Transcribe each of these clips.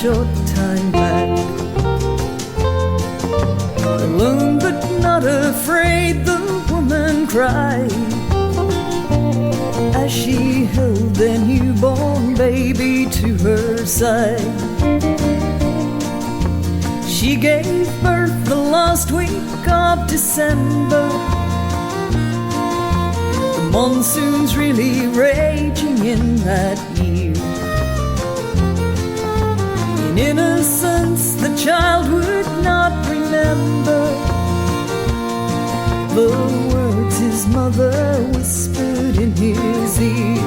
short time back. Alone but not afraid, the woman cried as she held their newborn baby to her side. She gave birth the last week of December. The monsoon's really raging in that year. In innocence the child would not remember the words his mother whispered in his ear.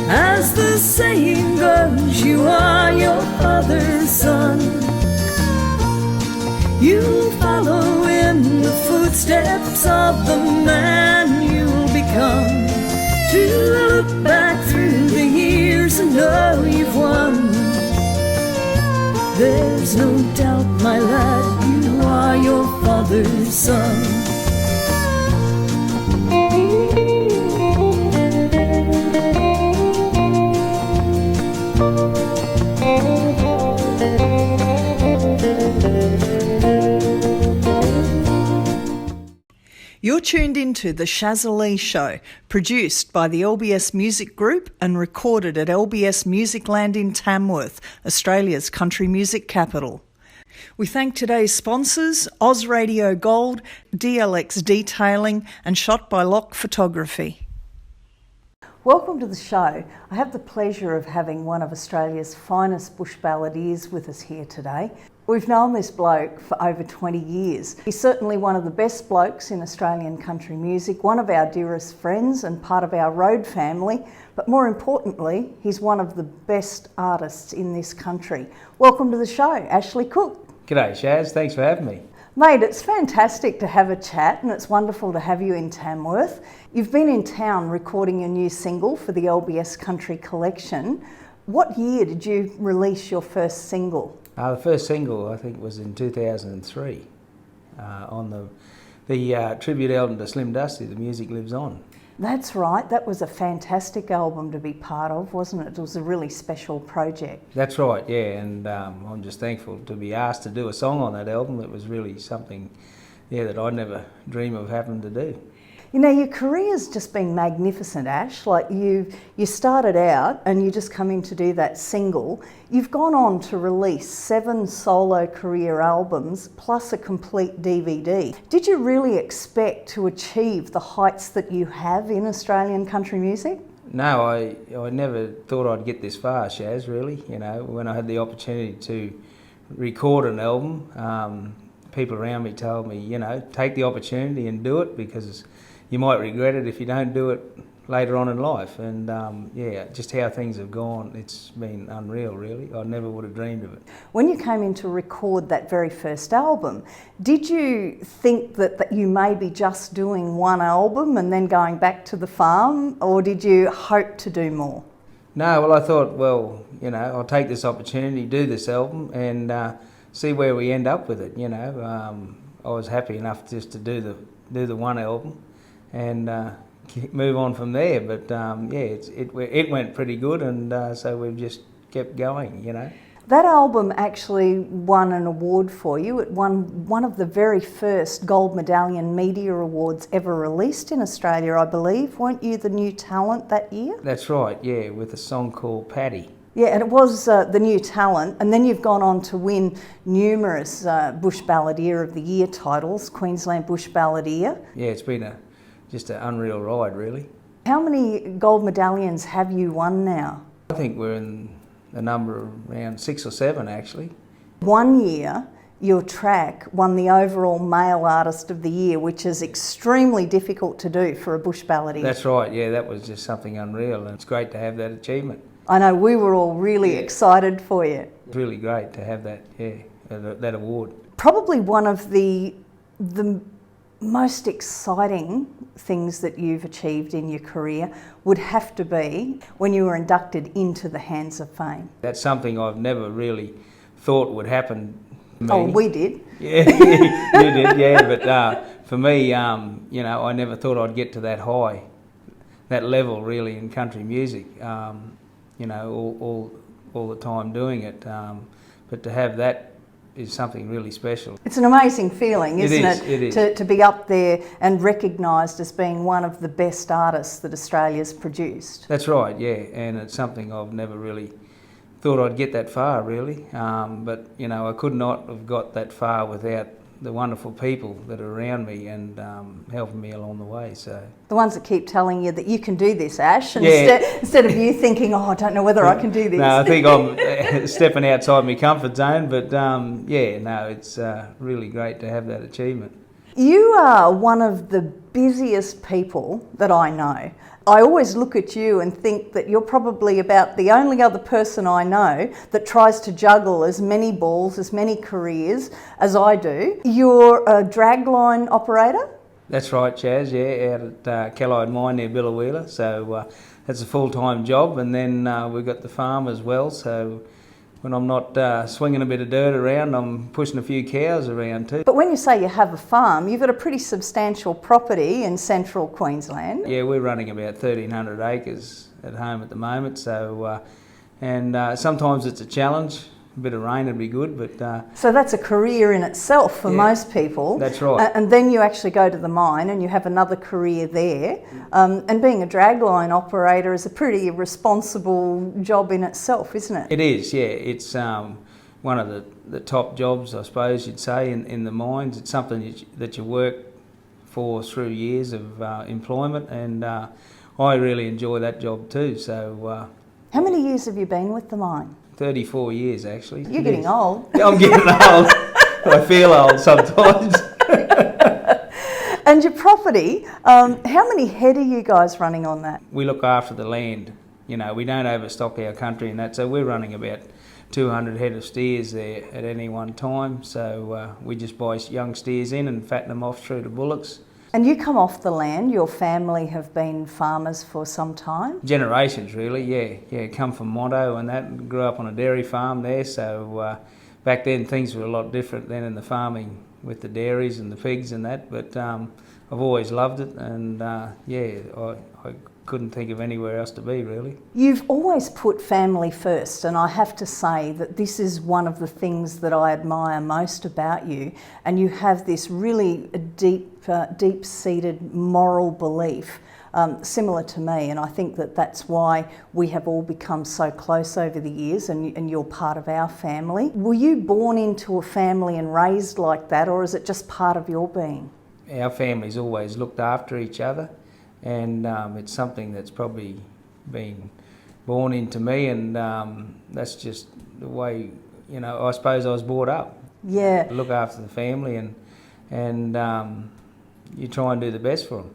As the saying goes, you are your father's son. You'll follow in the footsteps of the man you'll become. To look back through the years and know you've won. There's no doubt, my lad, you are your father's son. You're tuned into The Shazza Show, produced by the LBS Music Group and recorded at LBS Musicland in Tamworth, Australia's country music capital. We thank today's sponsors, Oz Radio Gold, DLX Detailing and Shot by Lock Photography. Welcome to the show. I have the pleasure of having one of Australia's finest bush balladeers with us here today. We've known this bloke for over 20 years. He's certainly one of the best blokes in Australian country music, one of our dearest friends and part of our road family, but more importantly, he's one of the best artists in this country. Welcome to the show, Ashley Cook. G'day Shaz, thanks for having me. Mate, it's fantastic to have a chat and it's wonderful to have you in Tamworth. You've been in town recording your new single for the LBS Country Collection. What year did you release your first single? The first single, I think, was in 2003 on the tribute album to Slim Dusty, The Music Lives On. That's right. That was a fantastic album to be part of, wasn't it? It was a really special project. That's right, yeah, and I'm just thankful to be asked to do a song on that album. It was really something, that I'd never dream of having to do. You know, your career's just been magnificent, Ash. Like you started out and you just come in to do that single. You've gone on to release 7 solo career albums plus a complete DVD. Did you really expect to achieve the heights that you have in Australian country music? No, I never thought I'd get this far, Shaz, really. You know, when I had the opportunity to record an album, people around me told me, take the opportunity and do it because you might regret it if you don't do it later on in life. And just how things have gone, it's been unreal, really. I never would have dreamed of it. When you came in to record that very first album, did you think that you may be just doing one album and then going back to the farm, or did you hope to do more? No, well, I thought, I'll take this opportunity, do this album and see where we end up with it, I was happy enough just to do the one album and move on from there. But it went pretty good, and so we've just kept going. That album actually won an award for you. It won one of the very first Gold Medallion Media Awards ever released in Australia, I believe. Weren't you the new talent that year? That's right, yeah, with a song called Paddy. Yeah, and it was the new talent, and then you've gone on to win numerous Bush Balladeer of the Year titles, Queensland Bush Balladeer. Yeah, it's been just an unreal ride, really. How many gold medallions have you won now? I think we're in a number of around 6 or 7, actually. One year, your track won the overall Male Artist of the Year, which is extremely difficult to do for a bush balladeer. That's right, yeah, that was just something unreal, and it's great to have that achievement. I know, we were all really excited for you. It's really great to have that, that award. Probably one of the most exciting things that you've achieved in your career would have to be when you were inducted into the Hands of Fame. That's something I've never really thought would happen to me. Oh, we did. Yeah, you did, yeah, but for me, I never thought I'd get to that high, that level really in country music. All all the time doing it. But to have that is something really special. It's an amazing feeling, isn't it? It is. To be up there and recognised as being one of the best artists that Australia's produced. That's right, yeah, and it's something I've never really thought I'd get that far, really. But, you know, I could not have got that far without the wonderful people that are around me and helping me along the way. So the ones that keep telling you that you can do this, Ash, and yeah. instead of you thinking, oh, I don't know whether I can do this. No, I think I'm stepping outside my comfort zone, but yeah, no, it's really great to have that achievement. You are one of the busiest people that I know. I always look at you and think that you're probably about the only other person I know that tries to juggle as many balls, as many careers as I do. You're a dragline operator? That's right, Chaz, yeah, out at Callide Mine near Billawheeler. So that's a full-time job, and then we've got the farm as well. So when I'm not swinging a bit of dirt around, I'm pushing a few cows around too. But when you say you have a farm, you've got a pretty substantial property in central Queensland. Yeah, we're running about 1,300 acres at home at the moment. So, and sometimes it's a challenge. A bit of rain would be good, but... So that's a career in itself for most people. That's right. And then you actually go to the mine and you have another career there. And being a dragline operator is a pretty responsible job in itself, isn't it? It is, yeah. It's one of the top jobs, I suppose you'd say, in the mines. It's something that you work for through years of employment, and I really enjoy that job too. So, how many years have you been with the mine? 34 years, actually. You're getting old. I'm getting old. I feel old sometimes. And your property, how many head are you guys running on that? We look after the land. You know, we don't overstock our country and that, so we're running about 200 head of steers there at any one time. So we just buy young steers in and fatten them off through to bullocks. And you come off the land, your family have been farmers for some time? Generations, really, yeah. Come from Monto and that, grew up on a dairy farm there, so back then things were a lot different than in the farming with the dairies and the pigs and that, but I've always loved it, and I couldn't think of anywhere else to be, really. You've always put family first, and I have to say that this is one of the things that I admire most about you, and you have this really deep-seated moral belief similar to me, and I think that that's why we have all become so close over the years, and you're part of our family. Were you born into a family and raised like that, or is it just part of your being? Our family's always looked after each other, and it's something that's probably been born into me, and that's just the way, you know, I suppose I was brought up. Yeah. Look after the family, and you try and do the best for them.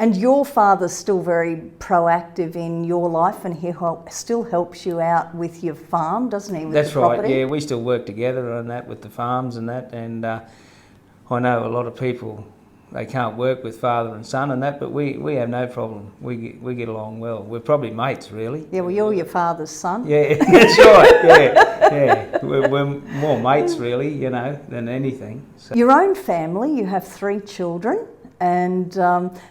And your father's still very proactive in your life, and he still helps you out with your farm, doesn't he? With That's the right, property? yeah, we still work together on that with the farms and that, and I know a lot of people, they can't work with father and son and that, but we have no problem. We get along well. We're probably mates, really. Yeah, well, you're your father's son. Yeah, that's right, yeah. We're more mates, really, you know, than anything. So. Your own family, you have 3 children, and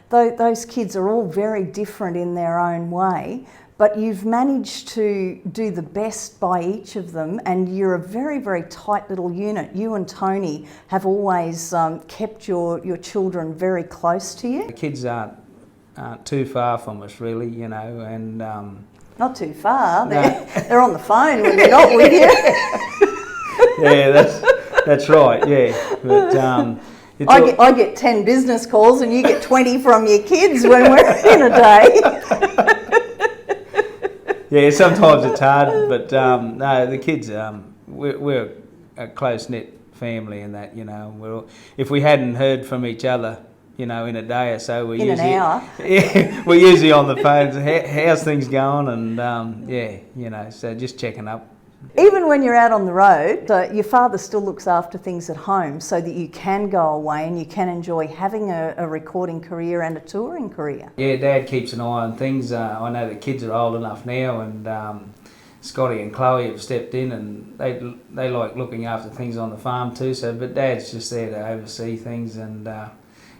those kids are all very different in their own way, but you've managed to do the best by each of them, and you're a very, very tight little unit. You and Tony have always kept your children very close to you. The kids aren't too far from us, really, you know, and... Not too far. They're on the phone when they're not with you. Yeah, that's right, yeah. But, I get 10 business calls and you get 20 from your kids when we're in a day. Yeah, sometimes it's hard, but no, the kids, we're a close-knit family in that, you know. If we hadn't heard from each other, you know, in a day or so, we're usually on the phones, how's things going, and yeah, you know, so just checking up. Even when you're out on the road, your father still looks after things at home so that you can go away and you can enjoy having a recording career and a touring career. Yeah, Dad keeps an eye on things. I know the kids are old enough now, and Scotty and Chloe have stepped in, and they like looking after things on the farm too. So, but Dad's just there to oversee things, and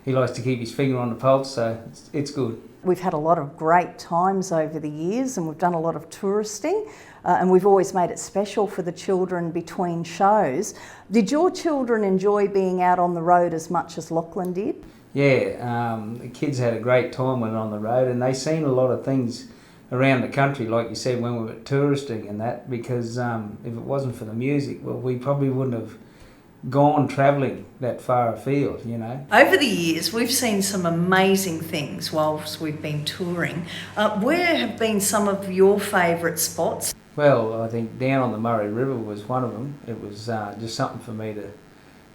he likes to keep his finger on the pulse, so it's good. We've had a lot of great times over the years and we've done a lot of touristing and we've always made it special for the children between shows. Did your children enjoy being out on the road as much as Lachlan did? Yeah, the kids had a great time when on the road, and they seen a lot of things around the country, like you said, when we were touristing and that, because if it wasn't for the music, well, we probably wouldn't have gone travelling that far afield, you know. Over the years, we've seen some amazing things whilst we've been touring. Where have been some of your favourite spots? Well, I think down on the Murray River was one of them. It was just something for me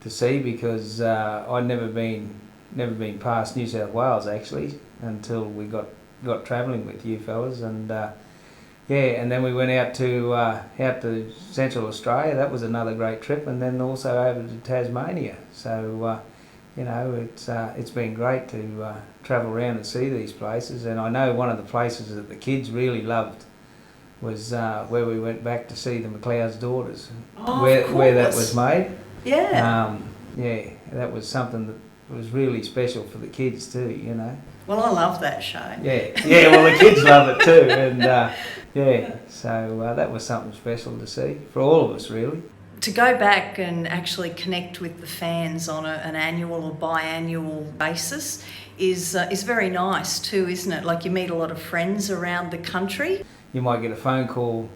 to see, because I'd never been past New South Wales actually until we got travelling with you fellas, and and then we went out to Central Australia. That was another great trip, and then also over to Tasmania. So it's been great to travel around and see these places. And I know one of the places that the kids really loved was where we went back to see the McLeod's Daughters, where that was made. Yeah. That was something that was really special for the kids too, you know. Well, I love that show. Yeah. Well, the kids love it too, and so that was something special to see for all of us, really. To go back and actually connect with the fans on an annual or biannual basis is very nice too, isn't it? Like, you meet a lot of friends around the country. You might get a phone call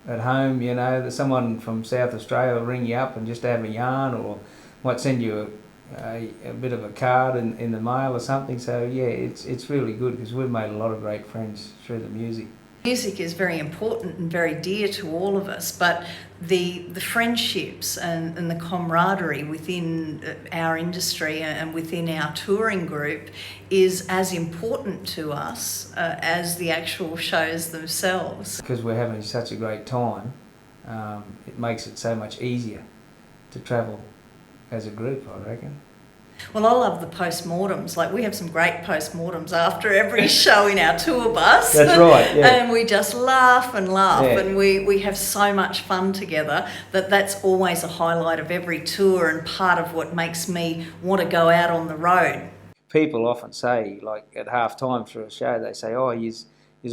at home, you know, that someone from South Australia will ring you up and just have a yarn, or might send you a bit of a card in the mail or something. So yeah, it's really good, because we've made a lot of great friends through the music. Music is very important and very dear to all of us, but the friendships and the camaraderie within our industry and within our touring group is as important to us as the actual shows themselves. Because we're having such a great time, it makes it so much easier to travel as a group, I reckon. Well, I love the postmortems. Like, we have some great postmortems after every show in our tour bus. That's right, yeah. And we just laugh and laugh, and we have so much fun together that's always a highlight of every tour and part of what makes me want to go out on the road. People often say, like at half time through a show, they say, oh, you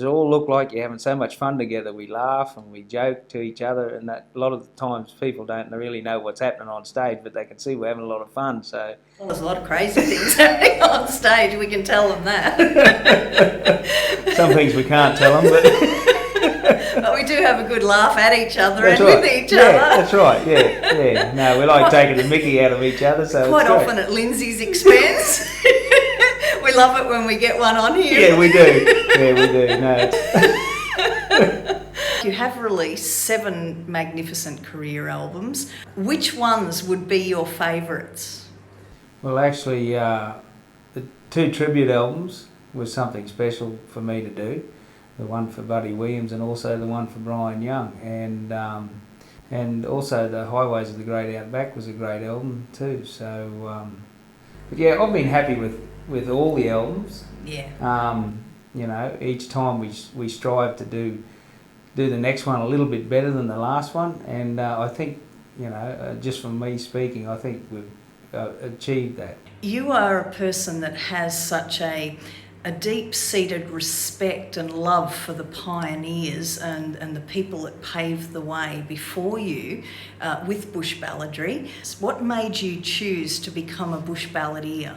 all look like you're having so much fun together. We laugh and we joke to each other, and that a lot of the times people don't really know what's happening on stage, but they can see we're having a lot of fun. So well, there's a lot of crazy things happening on stage, we can tell them that. Some things we can't tell them, but we do have a good laugh at each other with each other. That's right, yeah. No, we like taking the mickey out of each other. So quite often at Lindsay's expense. We love it when we get one on here. Yeah, we do. No. You have released 7 magnificent career albums. Which ones would be your favourites? Well, actually, the 2 tribute albums was something special for me to do. The one for Buddy Williams and also the one for Brian Young. And also the Highways of the Great Outback was a great album too. So, but yeah, I've been happy with all the albums. Yeah. Each time we strive to do the next one a little bit better than the last one, and I think, just from me speaking, I think we've achieved that. You are a person that has such a deep-seated respect and love for the pioneers and the people that paved the way before you with bush balladry. What made you choose to become a bush balladeer?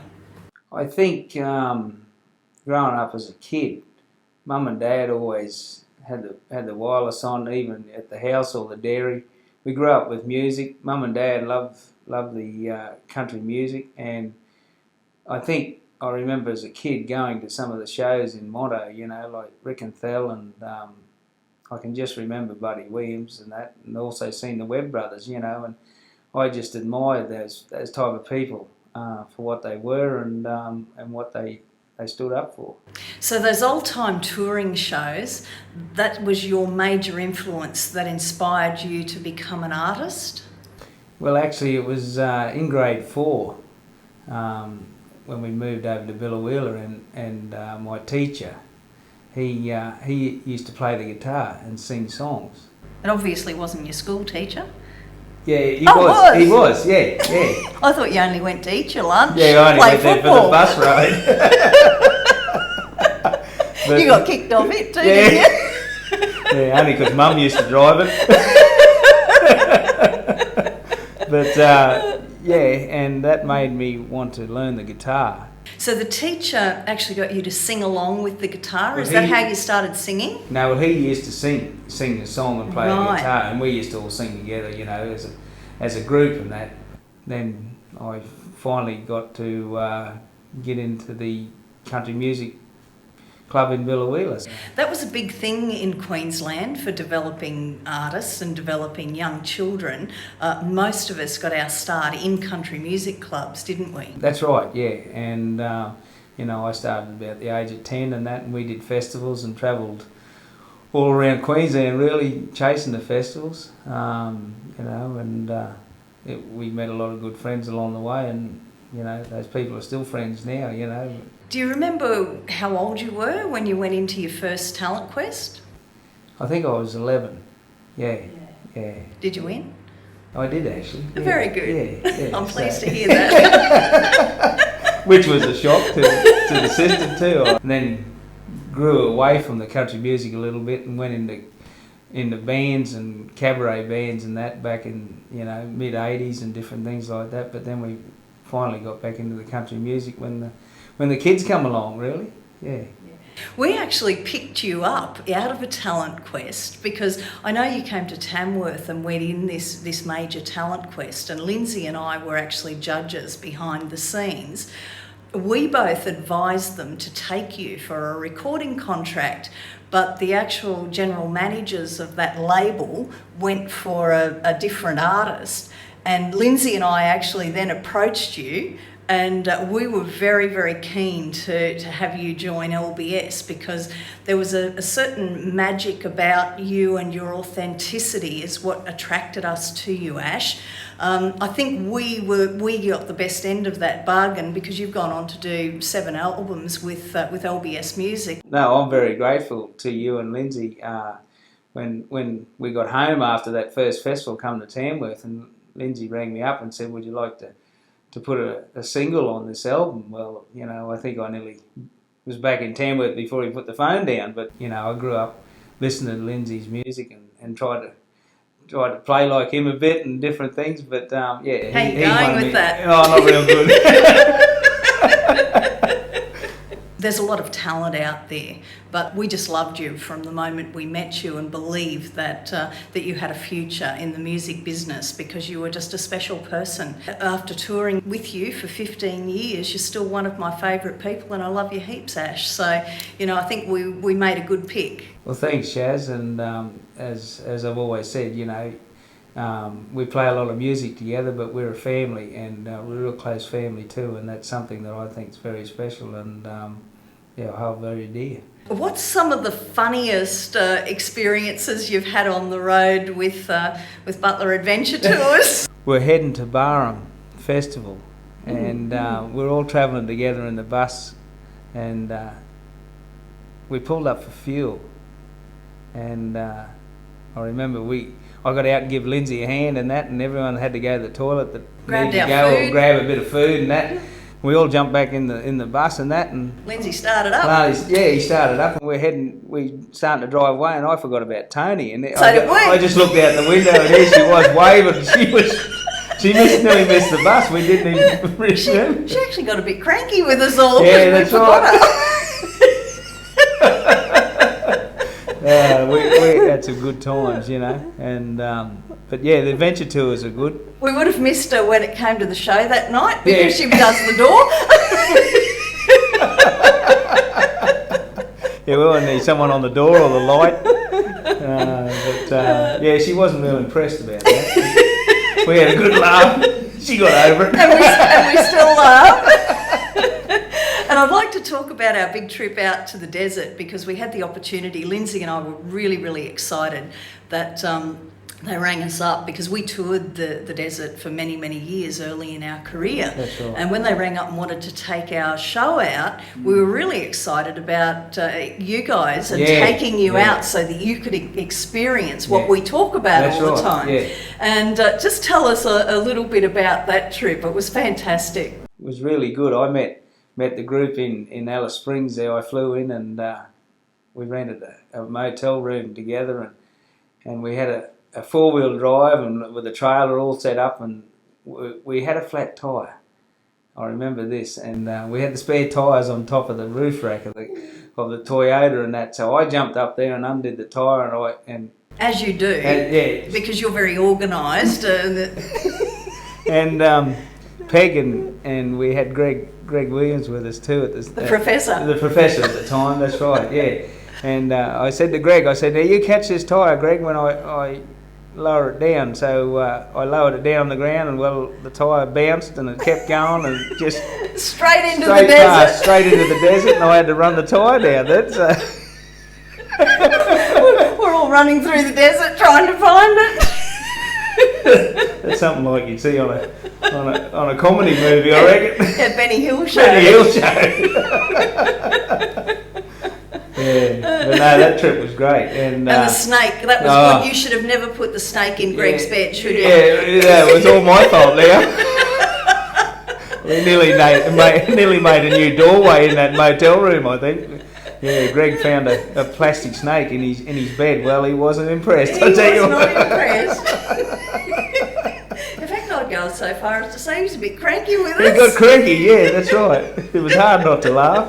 I think growing up as a kid, Mum and Dad always had the wireless on, even at the house or the dairy. We grew up with music. Mum and Dad loved the country music, and I think I remember as a kid going to some of the shows in Motto, like Rick and Thel, and I can just remember Buddy Williams and that, and also seeing the Webb brothers, and I just admired those type of people for what they were and what they stood up for. So those old-time touring shows, that was your major influence that inspired you to become an artist? Well, actually it was in grade 4 when we moved over to Biloela, and my teacher, he used to play the guitar and sing songs. It obviously wasn't your school teacher. Yeah, he Oh, was. was? He was, yeah. I thought you only went to eat your lunch. Yeah, I only play went there for football. the bus ride. But- You got kicked off it too, Yeah. didn't you? Yeah, only because Mum used to drive it. But yeah, and that made me want to learn the guitar. So the teacher actually got you to sing along with the guitar. Well, Is that he- how you started singing? No, well, he used to sing the song and play the Right. guitar, and we used to all sing together, you know, as a group and that. Then I finally got to get into the country music club in Biloela. That was a big thing in Queensland for developing artists and developing young children. Most of us got our start in country music clubs, didn't we? That's right, yeah. And, you know, I started about the age of 10 and that, and we did festivals and travelled all around Queensland really chasing the festivals, you know, and we met a lot of good friends along the way, and, you know, those people are still friends now, you know. Do you remember how old you were when you went into your first talent quest? I think I was 11, yeah. Did you win? I did actually. Yeah, Very good. Yeah, I'm pleased so- to hear that. Which was a shock to the system too. And then grew away from the country music a little bit and went into bands and cabaret bands and that back in, you know, mid 80s and different things like that. But then we finally got back into the country music when the kids come along, really. Yeah. We actually picked you up out of a talent quest because I know you came to Tamworth and went in this major talent quest, and Lindsay and I were actually judges behind the scenes. We both advised them to take you for a recording contract, but the actual general managers of that label went for a different artist, and Lindsay and I actually then approached you. And we were very, very keen to have you join LBS because there was a certain magic about you, and your authenticity is what attracted us to you, Ash. I think we got the best end of that bargain because you've gone on to do 7 albums with LBS Music. No, I'm very grateful to you and Lindsay. When we got home after that first festival, come to Tamworth, and Lindsay rang me up and said, "Would you like to put a single on this album?" Well, you know, I think I nearly was back in Tamworth before he put the phone down. But, you know, I grew up listening to Lindsay's music and tried to play like him a bit and different things. But, yeah. How you he going won with me. that? Oh, not real good. There's a lot of talent out there, but we just loved you from the moment we met you and believed that you had a future in the music business because you were just a special person. After touring with you for 15 years, you're still one of my favourite people, and I love you heaps, Ash. So, you know, I think we made a good pick. Well, thanks, Shaz. And as I've always said, you know, we play a lot of music together, but we're a family, and we're a real close family too, and that's something that I think is very special, and yeah, I hold very dear. What's some of the funniest experiences you've had on the road with Butler Adventure Tours? We're heading to Barham Festival, and we're all travelling together in the bus, and we pulled up for fuel, and I remember I got out and give Lindsay a hand and that, and everyone had to go to the toilet that Grabbed needed to our go food. or grab a bit of food and that. We all jumped back in the bus and that, and Lindsay started up. he started up, and we starting to drive away, and I forgot about Tony, and So did we. I just looked out the window, and there she was waving. She nearly missed the bus. We didn't even resume. She actually got a bit cranky with us all. Yeah, because that's we forgot right. her. We had some good times, you know, and but yeah, the adventure tours are good. We would have missed her when it came to the show that night because Yeah. she does the door. Yeah, we wouldn't need someone on the door or the light. But yeah, she wasn't real impressed about that. We had a good laugh. She got over it. and we still laugh. And I'd like to talk about our big trip out to the desert because we had the opportunity. Lindsay and I were really, really excited that they rang us up because we toured the desert for many, many years early in our career. That's right. And when they rang up and wanted to take our show out, we were really excited about you guys and taking you out so that you could experience what we talk about all the time. Yeah. And just tell us a little bit about that trip. It was fantastic. It was really good. I met the group in Alice Springs there. I flew in and we rented a motel room together, and we had a four-wheel drive and with a trailer all set up, and we had a flat tyre. I remember this, and we had the spare tyres on top of the roof rack of the Toyota and that. So I jumped up there and undid the tyre, and as you do, because you're very organised. And Peg and we had Greg Williams with us too at the professor. The professor at the time. That's right. Yeah. And I said to Greg, I said, "Now you catch this tyre, Greg, when I lower it down." So I lowered it down on the ground, and well, the tyre bounced and it kept going and just straight into the desert. Straight into the desert, and I had to run the tyre down it. So we're all running through the desert trying to find it. That's something like you'd see on a comedy movie, I reckon. Yeah, Benny Hill Show. Benny Hill Show. Yeah, but no, that trip was great. And the snake, that was good. You should have never put the snake in Greg's bed, should you? Yeah, it was all my fault now. We nearly made a new doorway in that motel room, I think. Yeah, Greg found a plastic snake in his bed. Well, he wasn't impressed. He was not impressed. In fact, I'd go so far as to say he was a bit cranky with us. He got cranky, yeah, that's right. It was hard not to laugh.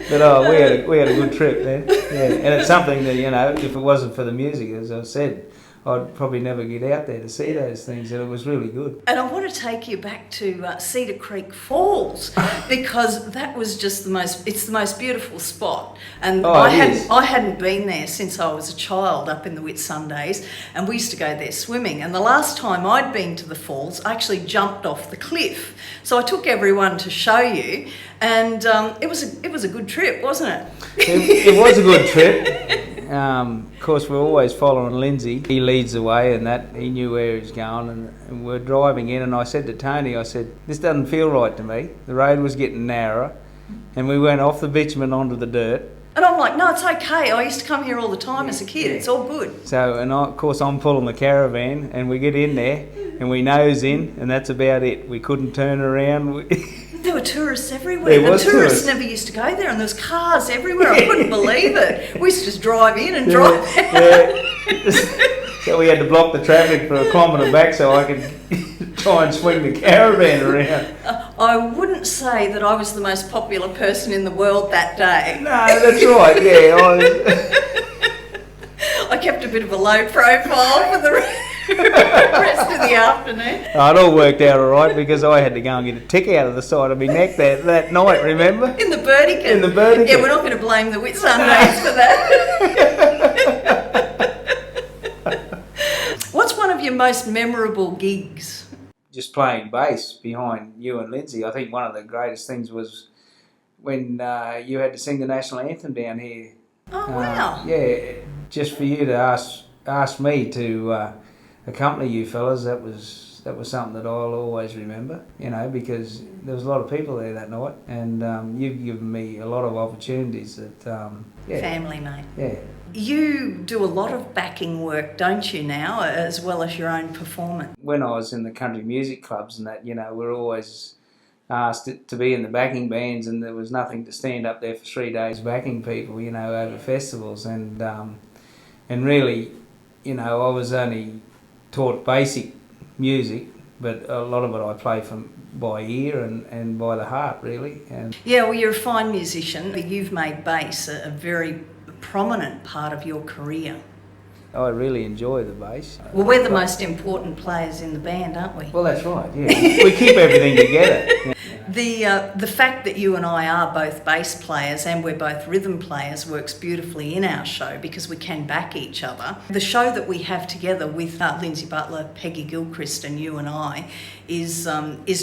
But we had a good trip then. Yeah, and it's something that, you know, if it wasn't for the music, as I said, I'd probably never get out there to see those things, and it was really good. And I want to take you back to Cedar Creek Falls, because that was just it's the most beautiful spot. And I hadn't been there since I was a child up in the Whitsundays, and we used to go there swimming. And the last time I'd been to the falls, I actually jumped off the cliff. So I took everyone to show you, and it was a good trip, wasn't it? It was a good trip. Of course, we're always following Lindsay. He leads the way, and that he knew where he was going. And we're driving in, and I said to Tony, I said, "This doesn't feel right to me." The road was getting narrower, and we went off the bitumen onto the dirt. And I'm like, "No, it's okay. I used to come here all the time as a kid. It's all good." So, and of course, I'm pulling the caravan, and we get in there, and we nose in, and that's about it. We couldn't turn around. There were tourists everywhere. The tourists never used to go there, and there was cars everywhere. I couldn't believe it. We used to just drive in and drive out. Yeah. So we had to block the traffic for a kilometre back so I could try and swing the caravan around. I wouldn't say that I was the most popular person in the world that day. No, that's right, yeah. I kept a bit of a low profile for the rest of the afternoon. Oh, it all worked out all right because I had to go and get a tick out of the side of my neck that night, remember? In the Burdekin. In the Burdekin. Yeah, we're not going to blame the Whitsundays for that. What's one of your most memorable gigs? Just playing bass behind you and Lindsay. I think one of the greatest things was when you had to sing the national anthem down here. Oh, wow. Yeah, just for you to ask me to accompany you fellas, that was something that I'll always remember, you know, because there was a lot of people there that night, and you've given me a lot of opportunities that, Family, mate. Yeah. You do a lot of backing work, don't you, now, as well as your own performance? When I was in the country music clubs and that, you know, we're always asked to be in the backing bands, and there was nothing to stand up there for 3 days backing people, you know, over festivals, and really, you know, I was only taught basic music, but a lot of it I play by ear and by the heart, really. And yeah, well, you're a fine musician. You've made bass a very prominent part of your career. I really enjoy the bass. Well, we're the most important players in the band, aren't we? Well, that's right, yeah. We keep everything together. Yeah. The fact that you and I are both bass players and we're both rhythm players works beautifully in our show because we can back each other. The show that we have together with Lindsay Butler, Peggy Gilchrist and you and I is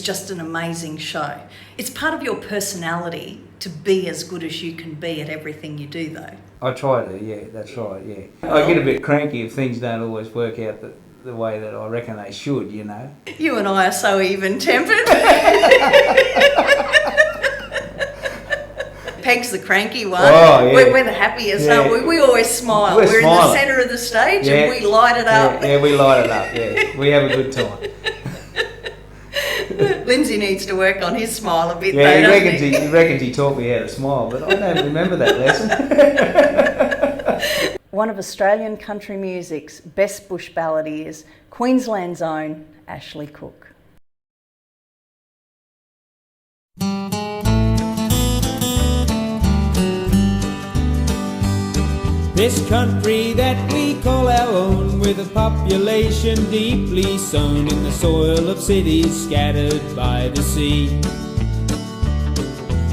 just an amazing show. It's part of your personality to be as good as you can be at everything you do, though. I try to, yeah, that's right, yeah. I get a bit cranky if things don't always work out the way that I reckon they should, you know. You and I are so even-tempered. Peg's the cranky one. Oh, yeah. We're the happiest, aren't we? We always smile. We're in the centre of the stage and we light it up. Yeah, we light it up, yeah. We have a good time. Lindsay needs to work on his smile a bit, yeah, though, he reckons he taught me how to smile, but I don't remember that lesson. One of Australian country music's best bush balladeers, Queensland's own Ashley Cook. This country that we call our own, with a population deeply sown in the soil of cities scattered by the sea.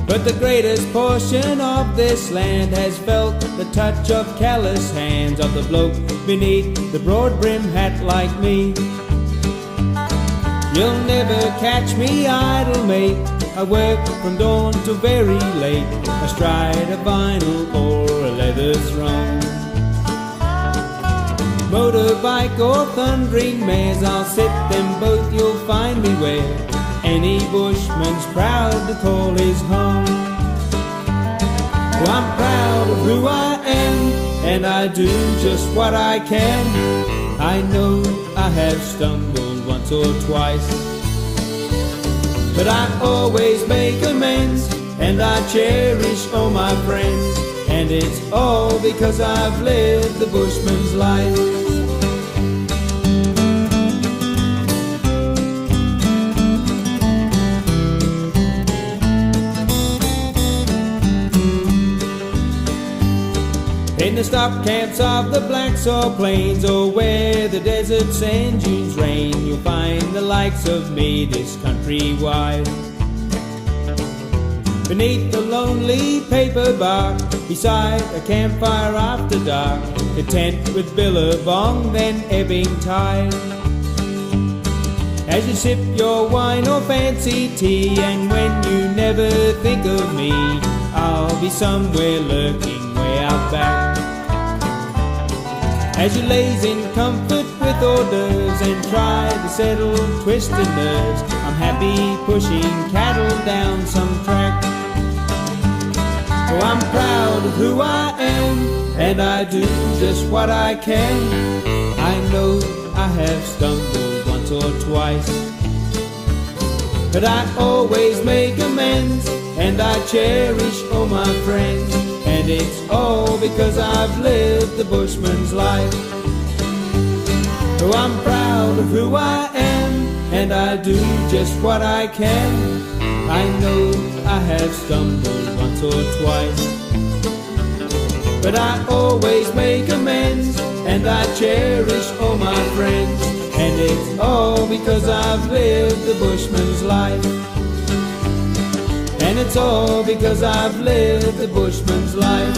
But the greatest portion of this land has felt the touch of callous hands of the bloke beneath the broad-brim hat like me. You'll never catch me idle, mate. I work from dawn to very late, astride a vinyl or a leather throne. Motorbike or thundering mares, I'll set them both, you'll find me where any bushman's proud to call his home. Well, I'm proud of who I am, and I do just what I can. I know I have stumbled once or twice, but I always make amends, and I cherish all my friends, and it's all because I've lived the bushman's life. In the stop camps of the Blacksaw Plains, or where the desert sand dunes reign, you'll find the likes of me this country wide. Beneath the lonely paper bark, beside a campfire after dark, content with billabong then ebbing tide. As you sip your wine or fancy tea, and when you never think of me, I'll be somewhere lurking way out back. As you laze in comfort with hors d'oeuvres and try to settle twisted nerves, I'm happy pushing cattle down some track. Oh, I'm proud of who I am, and I do just what I can. I know I have stumbled once or twice, but I always make amends, and I cherish all my friends, and it's all because I've lived the bushman's life. Oh, I'm proud of who I am, and I do just what I can. I know I have stumbled once or twice, but I always make amends, and I cherish all my friends, and it's all because I've lived the bushman's life. And it's all because I've lived the bushman's life.